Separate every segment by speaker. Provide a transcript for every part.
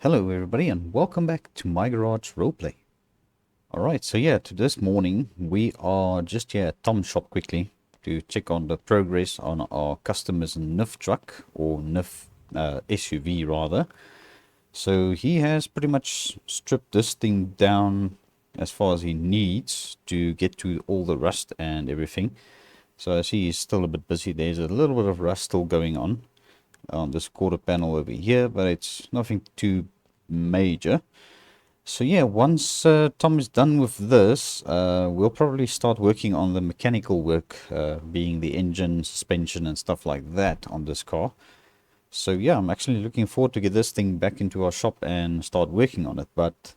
Speaker 1: Hello everybody and welcome back to My Garage Roleplay. Alright, so yeah, to this morning we are just here at Tom's shop quickly to check on the progress on our customer's NIF truck, or NIF SUV rather. So he has pretty much stripped this thing down as far as he needs to get to all the rust and everything. So I see he's still a bit busy. There's a little bit of rust still going on this quarter panel over here, but it's nothing too major. So yeah, once Tom is done with this, we'll probably start working on the mechanical work, being the engine, suspension and stuff like that on this car. So yeah, I'm actually looking forward to get this thing back into our shop and start working on it. But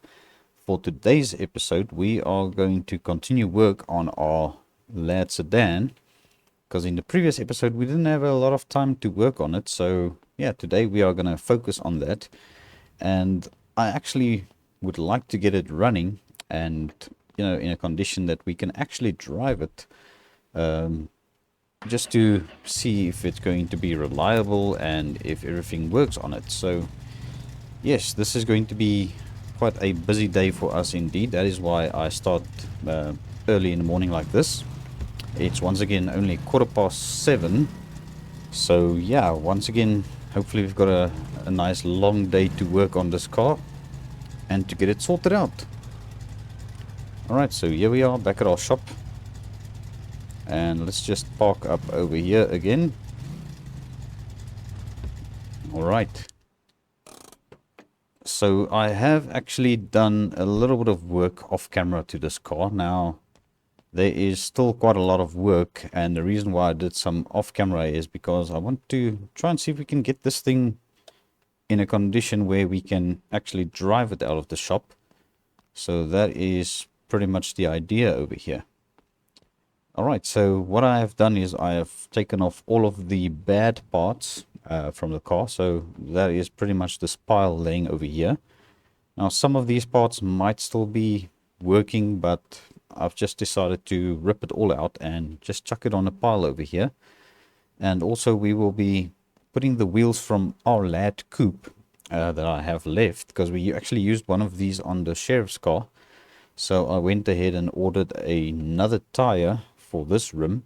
Speaker 1: for today's episode, we are going to continue work on our Lad Sedan, because in the previous episode we didn't have a lot of time to work on it. So yeah, today we are going to focus on that. And I actually would like to get it running and, in a condition that we can actually drive it, just to see if it's going to be reliable and if everything works on it. So yes, this is going to be quite a busy day for us indeed. That is why I start early in the morning like this. It's once again only 7:15. So yeah, once again, hopefully we've got a nice long day to work on this car and to get it sorted out. Alright, so here we are back at our shop. And let's just park up over here again. Alright. So I have actually done a little bit of work off camera to this car. Now, there is still quite a lot of work, and the reason why I did some off camera is because I want to try and see if we can get this thing in a condition where we can actually drive it out of the shop. So that is pretty much the idea over here. Alright, so what I have done is I have taken off all of the bad parts from the car. So that is pretty much this pile laying over here. Now some of these parts might still be working, but I've just decided to rip it all out and just chuck it on a pile over here. And also we will be putting the wheels from our Lad Coupe that I have left, because we actually used one of these on the sheriff's car. So I went ahead and ordered another tire for this rim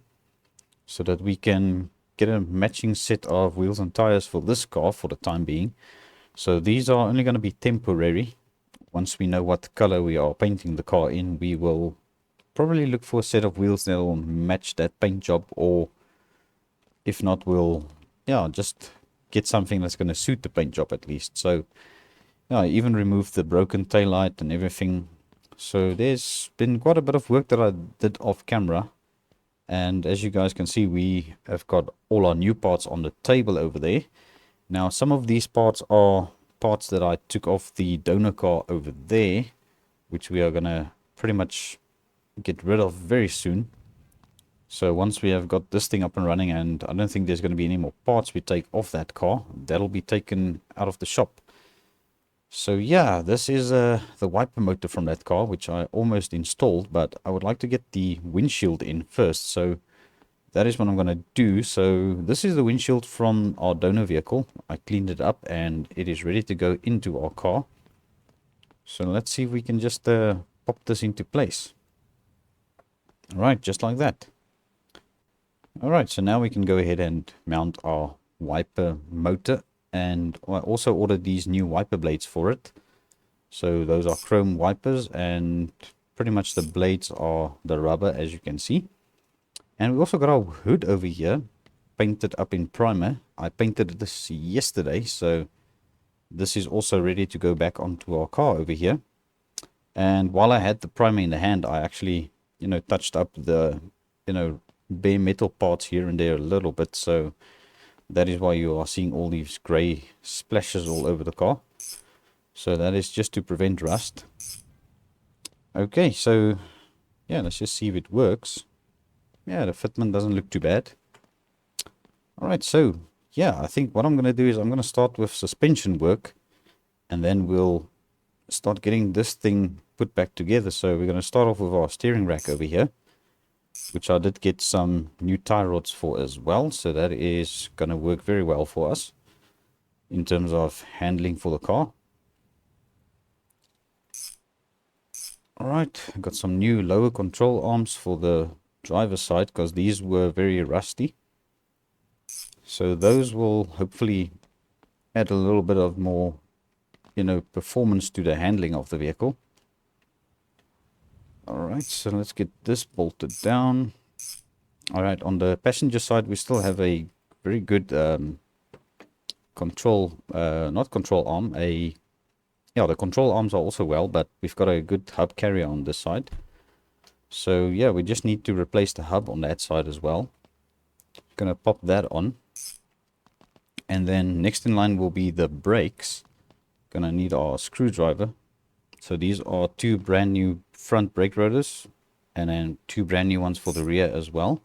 Speaker 1: so that we can get a matching set of wheels and tires for this car for the time being. So these are only going to be temporary. Once we know what color we are painting the car in, we will probably look for a set of wheels that will match that paint job, or if not, we'll just get something that's going to suit the paint job at least. So I even removed the broken taillight and everything. So there's been quite a bit of work that I did off camera, and as you guys can see, we have got all our new parts on the table over there. Now some of these parts are parts that I took off the donor car over there, which we are going to pretty much get rid of very soon. So once we have got this thing up and running, and I don't think there's going to be any more parts we take off that car, that'll be taken out of the shop. So yeah, this is the wiper motor from that car, which I almost installed, but I would like to get the windshield in first. So that is what I'm going to do. So this is the windshield from our donor vehicle. I cleaned it up and it is ready to go into our car. So let's see if we can just pop this into place. Alright, just like that. Alright, so now we can go ahead and mount our wiper motor. And I also ordered these new wiper blades for it. So those are chrome wipers, and pretty much the blades are the rubber, as you can see. And we also got our hood over here painted up in primer. I painted this yesterday, so this is also ready to go back onto our car over here. And while I had the primer in the hand, I actually touched up the bare metal parts here and there a little bit. So that is why you are seeing all these gray splashes all over the car. So that is just to prevent rust. Okay, so yeah, let's just see if it works. Yeah, the fitment doesn't look too bad. Alright, so yeah, I think what I'm going to do is I'm going to start with suspension work, and then we'll start getting this thing put back together. So we're going to start off with our steering rack over here, which I did get some new tie rods for as well. So that is going to work very well for us in terms of handling for the car. Alright, I got some new lower control arms for the driver's side because these were very rusty. So those will hopefully add a little bit of more, performance to the handling of the vehicle. Alright, so let's get this bolted down. Alright, on the passenger side we still have a very good control, not control arm, yeah, the control arms are also well, but we've got a good hub carrier on this side. So yeah, we just need to replace the hub on that side as well. Gonna pop that on. And then next in line will be the brakes. Gonna need our screwdriver. So these are two brand new front brake rotors, and then two brand new ones for the rear as well.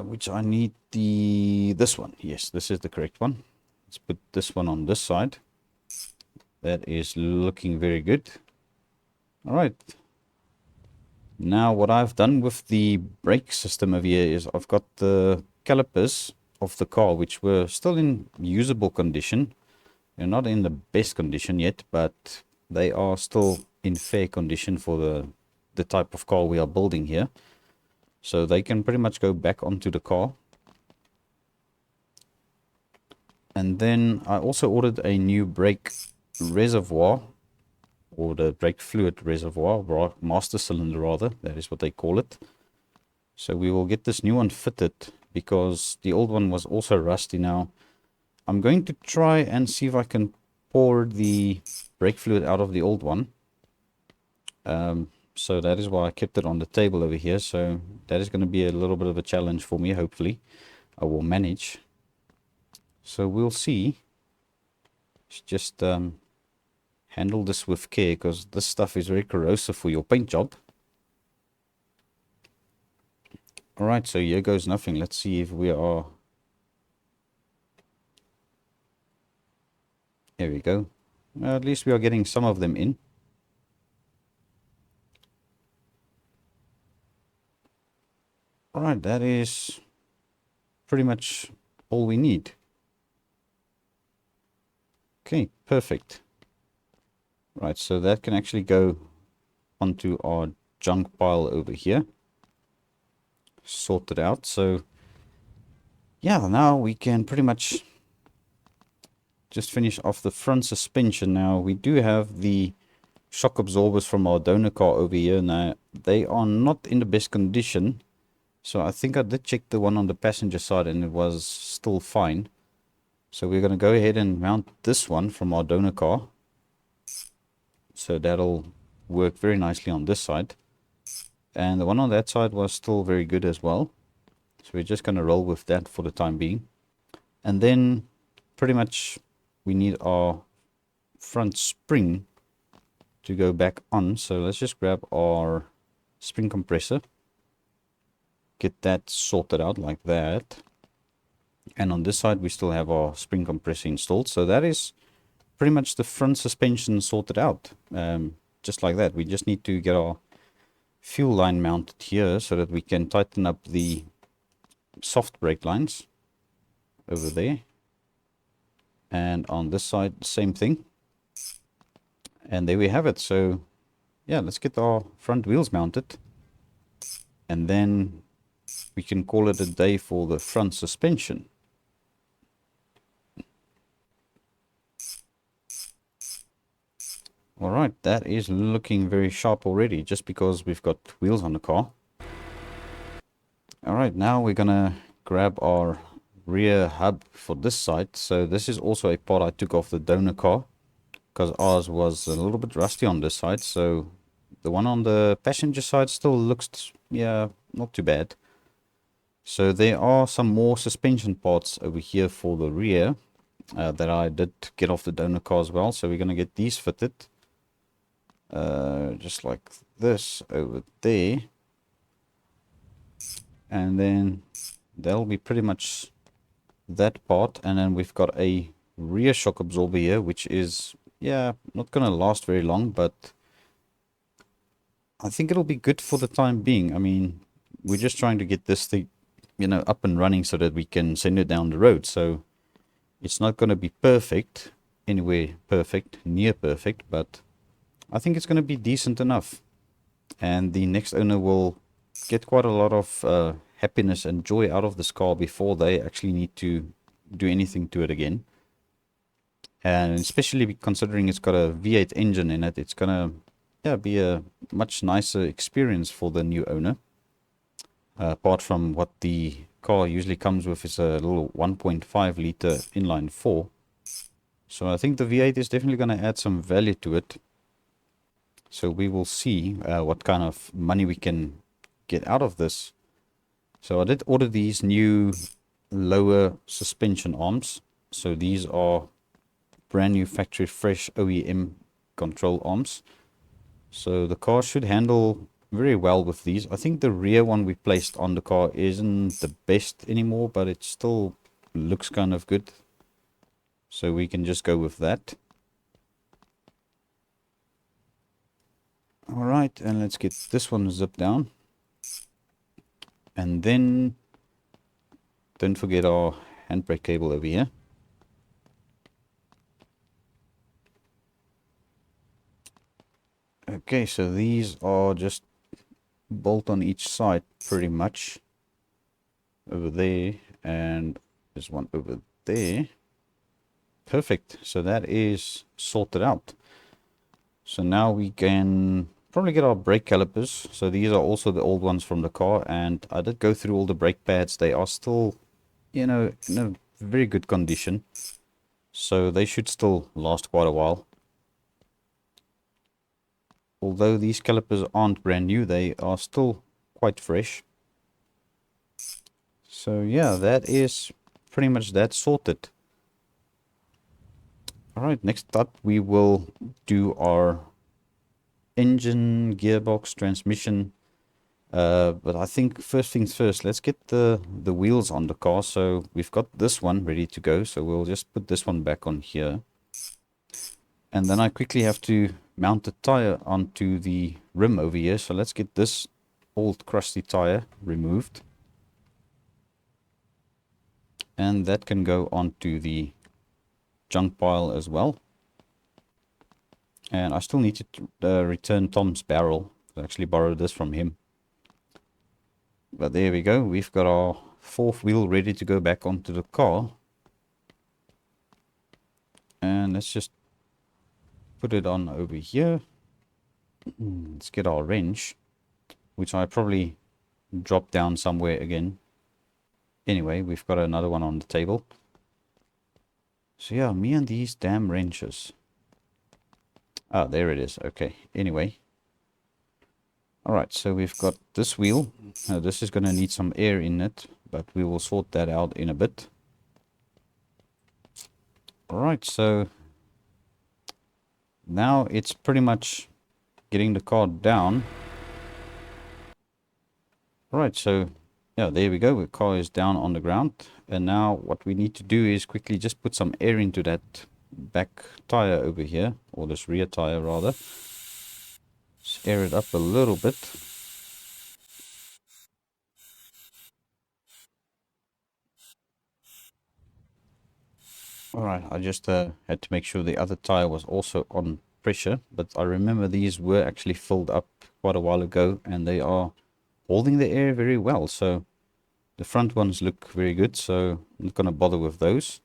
Speaker 1: Which I need this one. Yes, this is the correct one. Let's put this one on this side. That is looking very good. All right. Now what I've done with the brake system over here is I've got the calipers of the car, which were still in usable condition. They're not in the best condition yet, but they are still in fair condition for the type of car we are building here. So they can pretty much go back onto the car. And then I also ordered a new brake reservoir, or the brake fluid reservoir, master cylinder rather, that is what they call it. So we will get this new one fitted because the old one was also rusty. Now I'm going to try and see if I can pour the brake fluid out of the old one. So that is why I kept it on the table over here. So that is going to be a little bit of a challenge for me. Hopefully I will manage. So we'll see. Let's just handle this with care, because this stuff is very corrosive for your paint job. Alright, so here goes nothing. Let's see if we are... There we go. Well, at least we are getting some of them in. Alright, that is pretty much all we need. Okay, perfect. Right, so that can actually go onto our junk pile over here. Sort it out. So yeah, now we can pretty much just finish off the front suspension. Now we do have the shock absorbers from our donor car over here. Now they are not in the best condition, so I think I did check the one on the passenger side and it was still fine. So we're going to go ahead and mount this one from our donor car. So that'll work very nicely on this side. And the one on that side was still very good as well. So we're just going to roll with that for the time being. And then pretty much we need our front spring to go back on. So let's just grab our spring compressor. Get that sorted out like that. And on this side we still have our spring compressor installed. So that is pretty much the front suspension sorted out. Just like that. We just need to get our fuel line mounted here so that we can tighten up the soft brake lines over there. And on this side, same thing. And there we have it. So yeah, let's get our front wheels mounted. And then we can call it a day for the front suspension. Alright, that is looking very sharp already, just because we've got wheels on the car. Alright, now we're gonna grab our rear hub for this side. So this is also a part I took off the donor car, because ours was a little bit rusty on this side. So the one on the passenger side still looks, yeah, not too bad. So there are some more suspension parts over here for the rear that I did get off the donor car as well. So we're gonna get these fitted. Just like this over there, and then that'll be pretty much that part. And then we've got a rear shock absorber here, which is, yeah, not gonna last very long, but I think it'll be good for the time being. I mean, we're just trying to get this thing, up and running so that we can send it down the road. So it's not going to be perfect, anywhere perfect, near perfect, but I think it's going to be decent enough. And the next owner will get quite a lot of happiness and joy out of this car before they actually need to do anything to it again. And especially considering it's got a V8 engine in it, it's gonna be a much nicer experience for the new owner. Apart from what the car usually comes with is a little 1.5 liter inline 4. So I think the V8 is definitely going to add some value to it. So we will see what kind of money we can get out of this. So I did order these new lower suspension arms. So these are brand new factory fresh OEM control arms. So the car should handle very well with these. I think the rear one we placed on the car isn't the best anymore, but it still looks kind of good. So we can just go with that. Alright, and let's get this one zipped down. And then don't forget our handbrake cable over here. Okay, so these are just bolt on each side pretty much. Over there, and there's one over there. Perfect. So that is sorted out. So now we can probably get our brake calipers. So these are also the old ones from the car, and I did go through all the brake pads. They are still, you know, in a very good condition. So they should still last quite a while. Although these calipers aren't brand new, they are still quite fresh. So yeah, that is pretty much that sorted. Alright, next up we will do our engine, gearbox, transmission. But I think first things first, let's get the wheels on the car. So we've got this one ready to go. So we'll just put this one back on here. And then I quickly have to mount the tire onto the rim over here. So let's get this old crusty tire removed. And that can go onto the junk pile as well. And I still need to return Tom's barrel. I actually borrowed this from him. But there we go. We've got our fourth wheel ready to go back onto the car. And let's just put it on over here. Let's get our wrench, which I probably dropped down somewhere again. Anyway, we've got another one on the table. So yeah, me and these damn wrenches. Ah, there it is. Okay, anyway. Alright, so we've got this wheel. Now this is going to need some air in it, but we will sort that out in a bit. Alright, so now it's pretty much getting the car down. Alright, so yeah, there we go. The car is down on the ground. And now what we need to do is quickly just put some air into that back tire over here, or this rear tire rather. Just air it up a little bit. Alright, I just had to make sure the other tire was also on pressure, but I remember these were actually filled up quite a while ago, and they are holding the air very well. So the front ones look very good, so I'm not going to bother with those.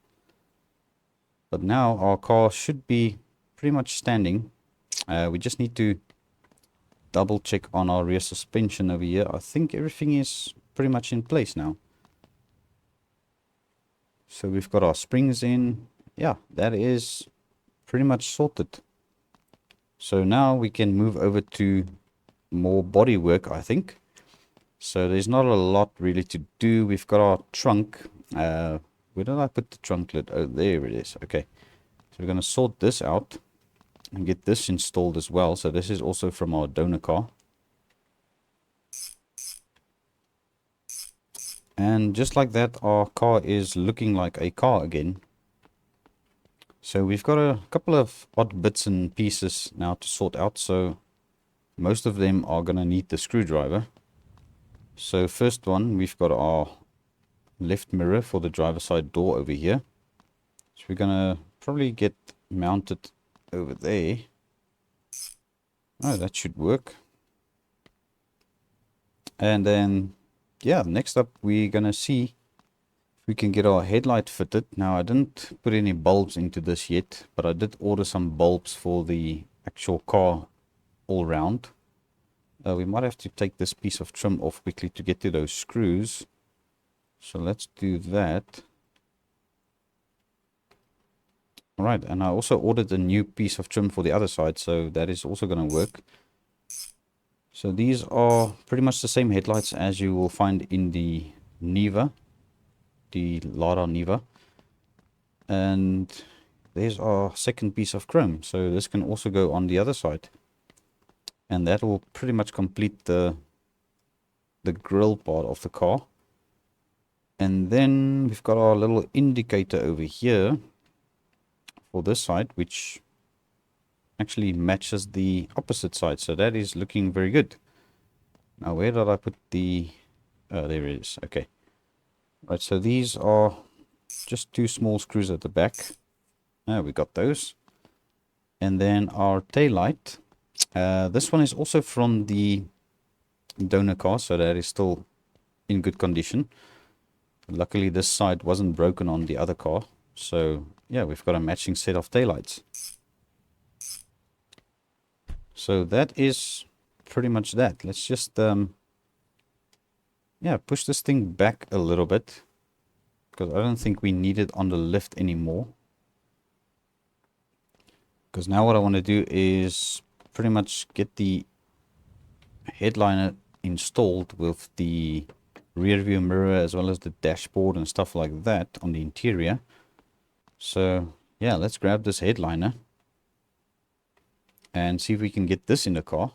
Speaker 1: But now our car should be pretty much standing. We just need to double check on our rear suspension over here. I think everything is pretty much in place now. So we've got our springs in. Yeah, that is pretty much sorted. So now we can move over to more body work, I think. So there's not a lot really to do. We've got our trunk. Where did I put the trunk lid? Oh, there it is. Okay. So we're going to sort this out and get this installed as well. So this is also from our donor car. And just like that, our car is looking like a car again. So we've got a couple of odd bits and pieces now to sort out. So most of them are going to need the screwdriver. So first one, we've got our left mirror for the driver's side door over here. So we're going to probably get mounted over there. Oh, that should work. And then, yeah, next up we're gonna see if we can get our headlight fitted. Now, I didn't put any bulbs into this yet, but I did order some bulbs for the actual car all round. We might have to take this piece of trim off quickly to get to those screws. So let's do that. Alright, and I also ordered a new piece of trim for the other side, so that is also going to work. So these are pretty much the same headlights as you will find in the Niva, the Lada Niva. And there's our second piece of chrome, so this can also go on the other side. And that will pretty much complete the grille part of the car. And then we've got our little indicator over here for this side, which actually matches the opposite side, so that is looking very good. Now, where did I put the there it is. Okay, right, so these are just two small screws at the back. We got those. And then our tail light, this one is also from the donor car, so that is still in good condition. Luckily this side wasn't broken on the other car, so yeah, we've got a matching set of taillights. So that is pretty much that. Let's just yeah, push this thing back a little bit, because I don't think we need it on the lift anymore. Because now what I want to do is pretty much get the headliner installed with the rear view mirror as well as the dashboard and stuff like that on the interior. So yeah, let's grab this headliner and see if we can get this in the car.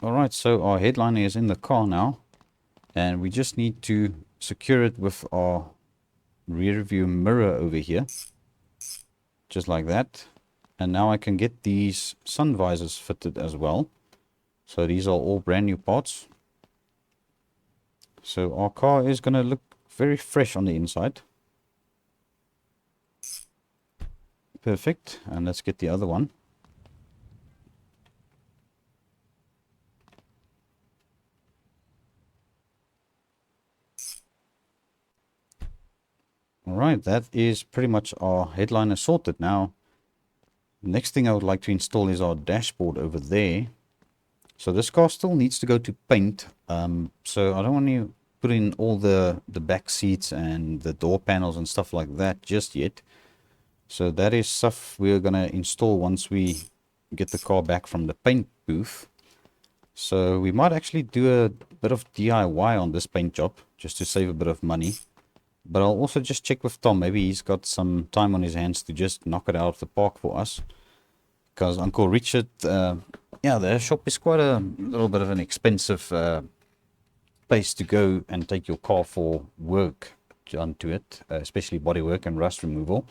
Speaker 1: Alright, so our headliner is in the car now, and we just need to secure it with our rear view mirror over here, just like that. And now I can get these sun visors fitted as well. So these are all brand new parts. So our car is going to look very fresh on the inside. Perfect. And let's get the other one. Alright, that is pretty much our headliner sorted. Now, next thing I would like to install is our dashboard over there. So this car still needs to go to paint. So I don't want to put in all the back seats and the door panels and stuff like that just yet. So that is stuff we're going to install once we get the car back from the paint booth. So we might actually do a bit of DIY on this paint job just to save a bit of money. But I'll also just check with Tom. Maybe he's got some time on his hands to just knock it out of the park for us. Because Uncle Richard, yeah, the shop is quite a little bit of an expensive place to go and take your car for work done to it, especially body work and rust removal.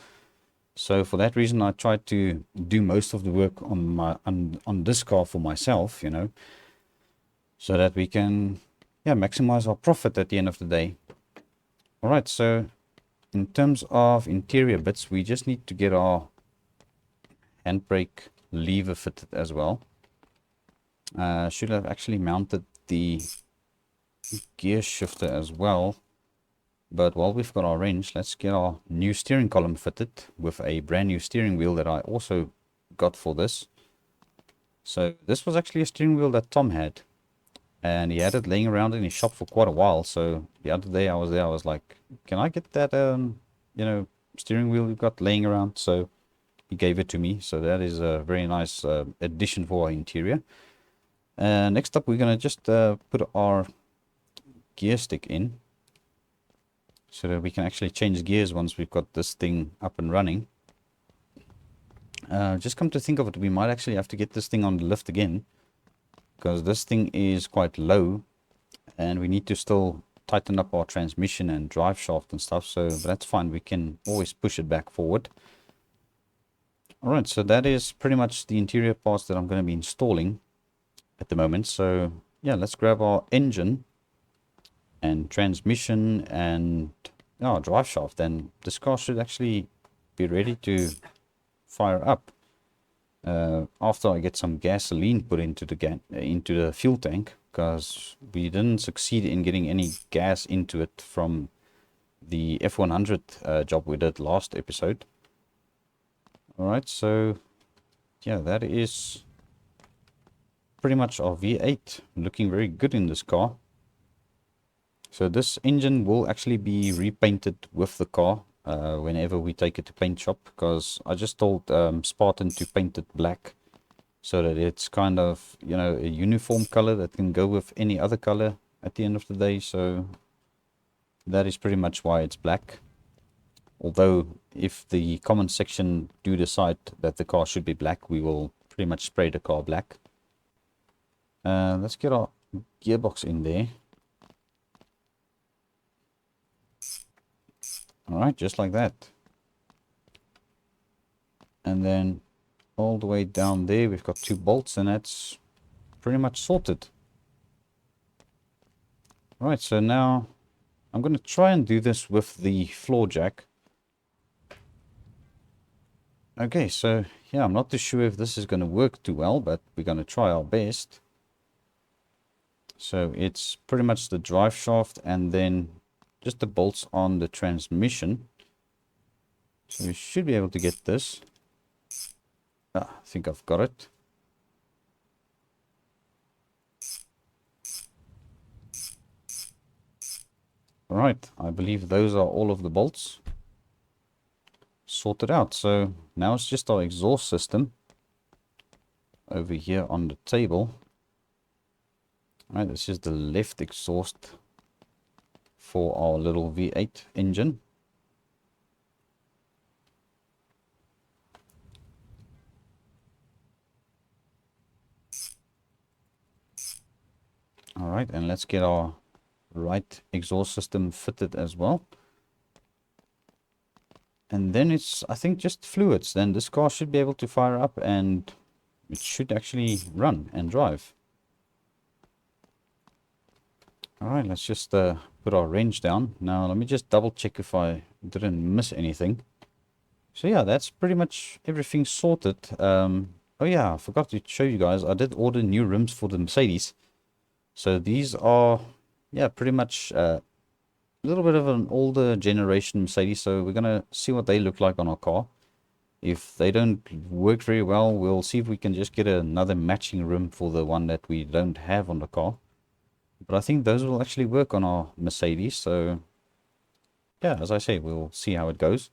Speaker 1: So for that reason, I tried to do most of the work on this car for myself, you know, so that we can, yeah, maximize our profit at the end of the day. All right, so in terms of interior bits, we just need to get our handbrake lever fitted as well. Should have actually mounted the gear shifter as well. But while we've got our wrench, let's get our new steering column fitted with a brand new steering wheel that I also got for this. So this was actually a steering wheel that Tom had, and he had it laying around in his shop for quite a while. So the other day I was there, I was like, can I get that you know, steering wheel you've got laying around? So he gave it to me. So that is a very nice addition for our interior. Next up, we're going to just put our gear stick in, so that we can actually change gears once we've got this thing up and running. Just come to think of it, we might actually have to get this thing on the lift again, because this thing is quite low and we need to still tighten up our transmission and drive shaft and stuff. So that's fine, we can always push it back forward. Alright, so that is pretty much the interior parts that I'm going to be installing at the moment. So yeah, let's grab our engine and transmission and drive shaft, and this car should actually be ready to fire up. after I get some gasoline put into the fuel tank, because we didn't succeed in getting any gas into it from the F100 job we did last episode. Alright, so yeah, that is pretty much our V8. Looking very good in this car. So this engine will actually be repainted with the car whenever we take it to paint shop, because I just told Spartan to paint it black so that it's kind of, you know, a uniform color that can go with any other color at the end of the day. So that is pretty much why it's black. Although if the comment section do decide that the car should be black, we will pretty much spray the car black. Let's get our gearbox in there. Alright, just like that. And then all the way down there we've got 2 bolts, and that's pretty much sorted. Right, so now I'm going to try and do this with the floor jack. Okay, so yeah, I'm not too sure if this is going to work too well, but we're going to try our best. So it's pretty much the drive shaft and then just the bolts on the transmission. So we should be able to get this. I think I've got it. Right, I believe those are all of the bolts sorted out. So now it's just our exhaust system over here on the table. Right, this is the left exhaust for our little V8 engine. Alright, and let's get our right exhaust system fitted as well. And then it's, I think, just fluids. Then this car should be able to fire up and it should actually run and drive. Alright, let's just put our range down. Now let me just double check if I didn't miss anything. So yeah, that's pretty much everything sorted. Oh yeah, I forgot to show you guys. I did order new rims for the Mercedes. So these are, yeah, pretty much a little bit of an older generation Mercedes. So we're going to see what they look like on our car. If they don't work very well, we'll see if we can just get another matching rim for the one that we don't have on the car. But I think those will actually work on our Mercedes. So yeah, as I say, we'll see how it goes.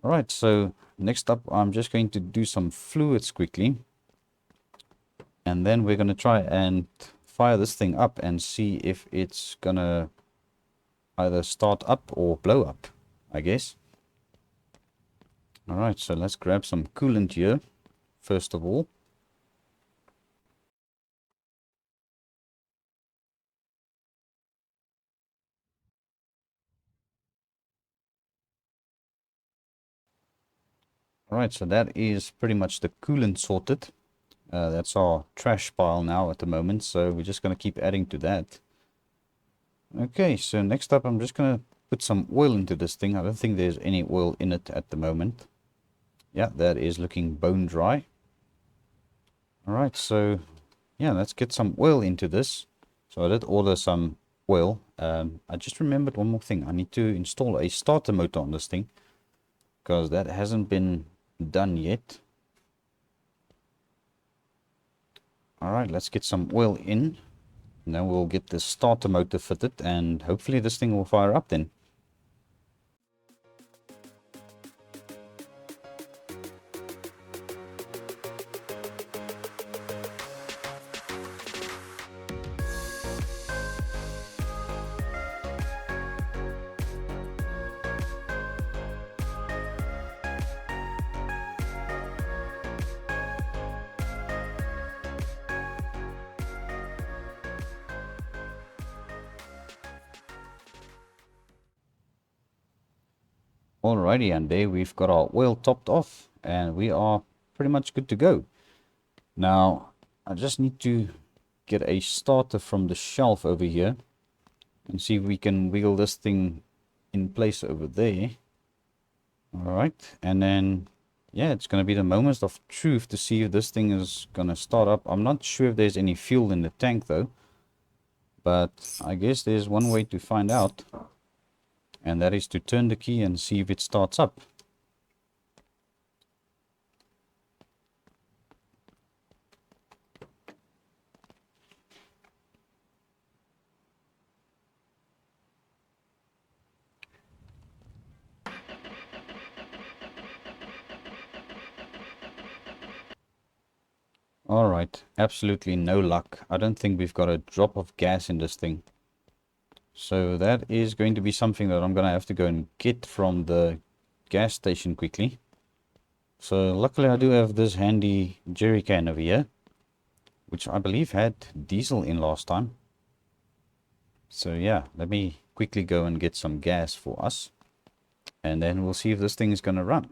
Speaker 1: Alright, so next up I'm just going to do some fluids quickly. And then we're going to try and fire this thing up and see if it's going to either start up or blow up, I guess. Alright, so let's grab some coolant here, first of all. Alright, so that is pretty much the coolant sorted. That's our trash pile now at the moment, so we're just going to keep adding to that. Okay, so next up I'm just going to put some oil into this thing. I don't think there's any oil in it at the moment. Yeah, that is looking bone dry. Alright, so yeah, let's get some oil into this. So I did order some oil. I just remembered one more thing. I need to install a starter motor on this thing, because that hasn't been done yet. Alright, let's get some oil in. And then we'll get the starter motor fitted, and hopefully this thing will fire up then. Alrighty, and there we've got our oil topped off, and we are pretty much good to go. Now, I just need to get a starter from the shelf over here and see if we can wiggle this thing in place over there. Alright, and then yeah, it's going to be the moment of truth to see if this thing is going to start up. I'm not sure if there's any fuel in the tank though, but I guess there's one way to find out, and that is to turn the key and see if it starts up. Alright, absolutely no luck. I don't think we've got a drop of gas in this thing. So that is going to be something that I'm going to have to go and get from the gas station quickly. So luckily I do have this handy jerry can over here, which I believe had diesel in last time. So yeah, let me quickly go and get some gas for us, and then we'll see if this thing is going to run.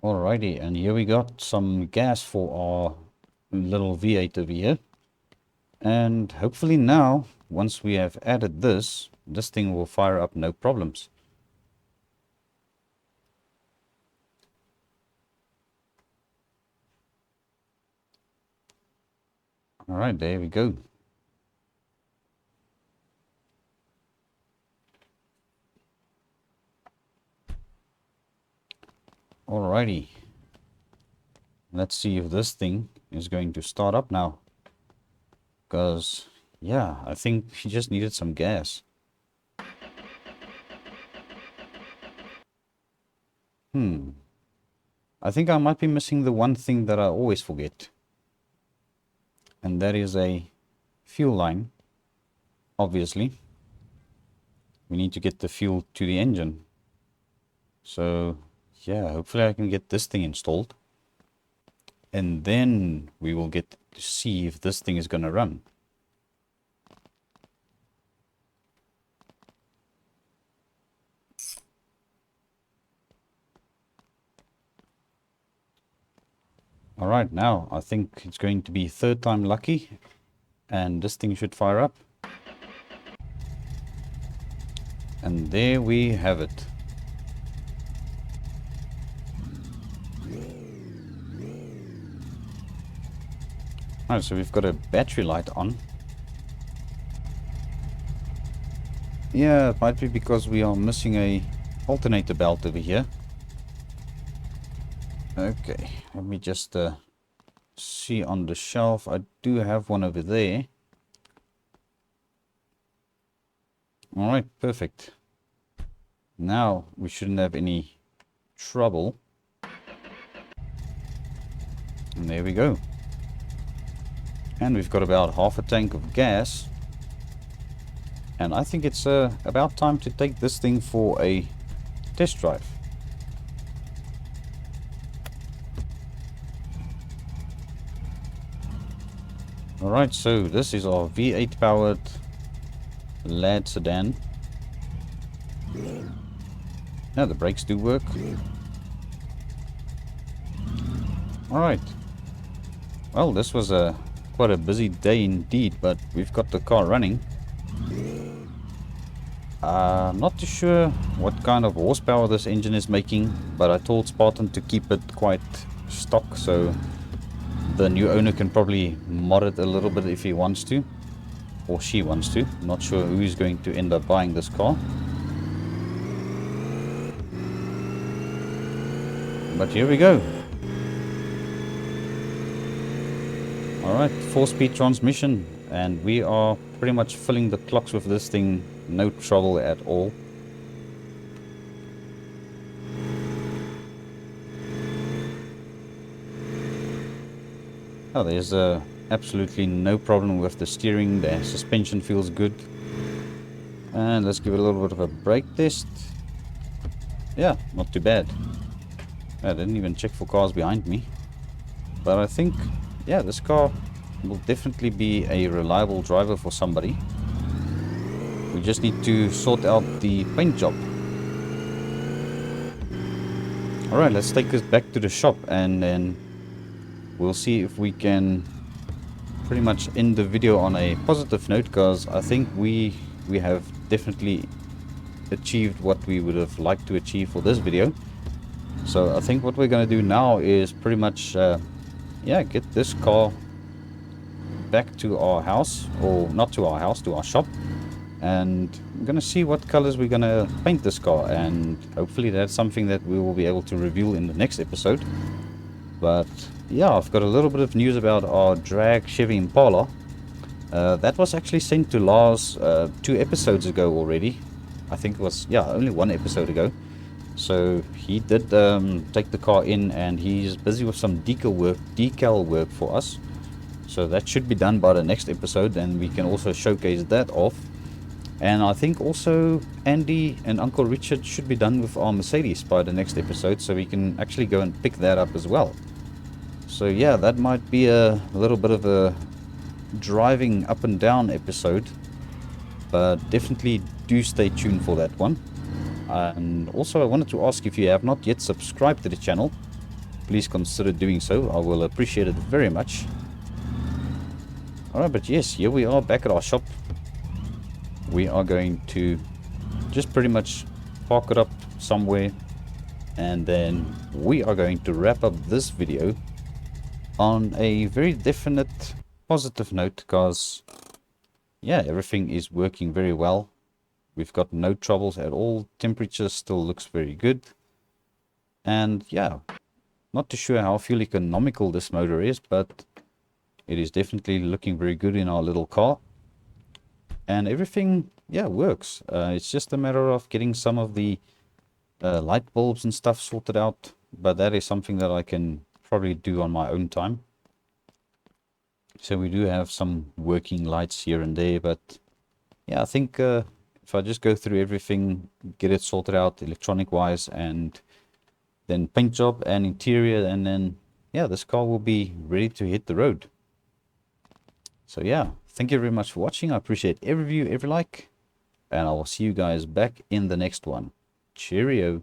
Speaker 1: Alrighty, and here we got some gas for our little V8 over here. And hopefully now, once we have added this, this thing will fire up no problems. Alright, there we go. Alrighty. Let's see if this thing is going to start up now. Because, yeah, I think she just needed some gas. I think I might be missing the one thing that I always forget. And that is a fuel line. Obviously. We need to get the fuel to the engine. So, yeah, hopefully I can get this thing installed. And then we will get to see if this thing is going to run. Alright, now I think it's going to be third time lucky. And this thing should fire up. And there we have it. Alright, so we've got a battery light on. Yeah, it might be because we are missing a alternator belt over here. Okay, let me just see on the shelf. I do have one over there. Alright, perfect. Now we shouldn't have any trouble. And there we go. And we've got about half a tank of gas. And I think it's about time to take this thing for a test drive. Alright, so this is our V8 powered Lad Sedan. Now the brakes do work. Alright. Well, this was quite a busy day indeed, but we've got the car running. Not too sure what kind of horsepower this engine is making, but I told Spartan to keep it quite stock, so the new owner can probably mod it a little bit if he wants to, or she wants to. Not sure who is going to end up buying this car. But here we go. Alright, 4-speed transmission, and we are pretty much filling the clocks with this thing, no trouble at all. Oh, there's absolutely no problem with the steering. The suspension feels good. And let's give it a little bit of a brake test. Yeah, not too bad. I didn't even check for cars behind me. But I think, yeah, this car will definitely be a reliable driver for somebody. We just need to sort out the paint job. Alright, let's take this back to the shop and then we'll see if we can pretty much end the video on a positive note, because I think we have definitely achieved what we would have liked to achieve for this video. So I think what we're going to do now is pretty much yeah, get this car back to our house, or not to our house, to our shop, and I'm gonna see what colors we're gonna paint this car, and hopefully that's something that we will be able to reveal in the next episode. But yeah, I've got a little bit of news about our drag Chevy Impala. That was actually sent to Lars 2 episodes ago already. I think it was, yeah, only 1 episode ago. So he did take the car in, and he's busy with some decal work for us. So that should be done by the next episode, and we can also showcase that off. And I think also Andy and Uncle Richard should be done with our Mercedes by the next episode, so we can actually go and pick that up as well. So yeah, that might be a little bit of a driving up and down episode, but definitely do stay tuned for that one. And also I wanted to ask, if you have not yet subscribed to the channel, please consider doing so. I will appreciate it very much. Alright, but yes, here we are back at our shop. We are going to just pretty much park it up somewhere, and then we are going to wrap up this video on a very definite positive note, because yeah, everything is working very well. We've got no troubles at all. Temperature still looks very good, and yeah, not too sure how fuel economical this motor is, but it is definitely looking very good in our little car. And everything, yeah, works. It's just a matter of getting some of the light bulbs and stuff sorted out. But that is something that I can probably do on my own time. So we do have some working lights here and there. But yeah, I think if I just go through everything, get it sorted out electronic-wise, and then paint job and interior, and then, yeah, this car will be ready to hit the road. So yeah, thank you very much for watching. I appreciate every view, every like, and I will see you guys back in the next one. Cheerio.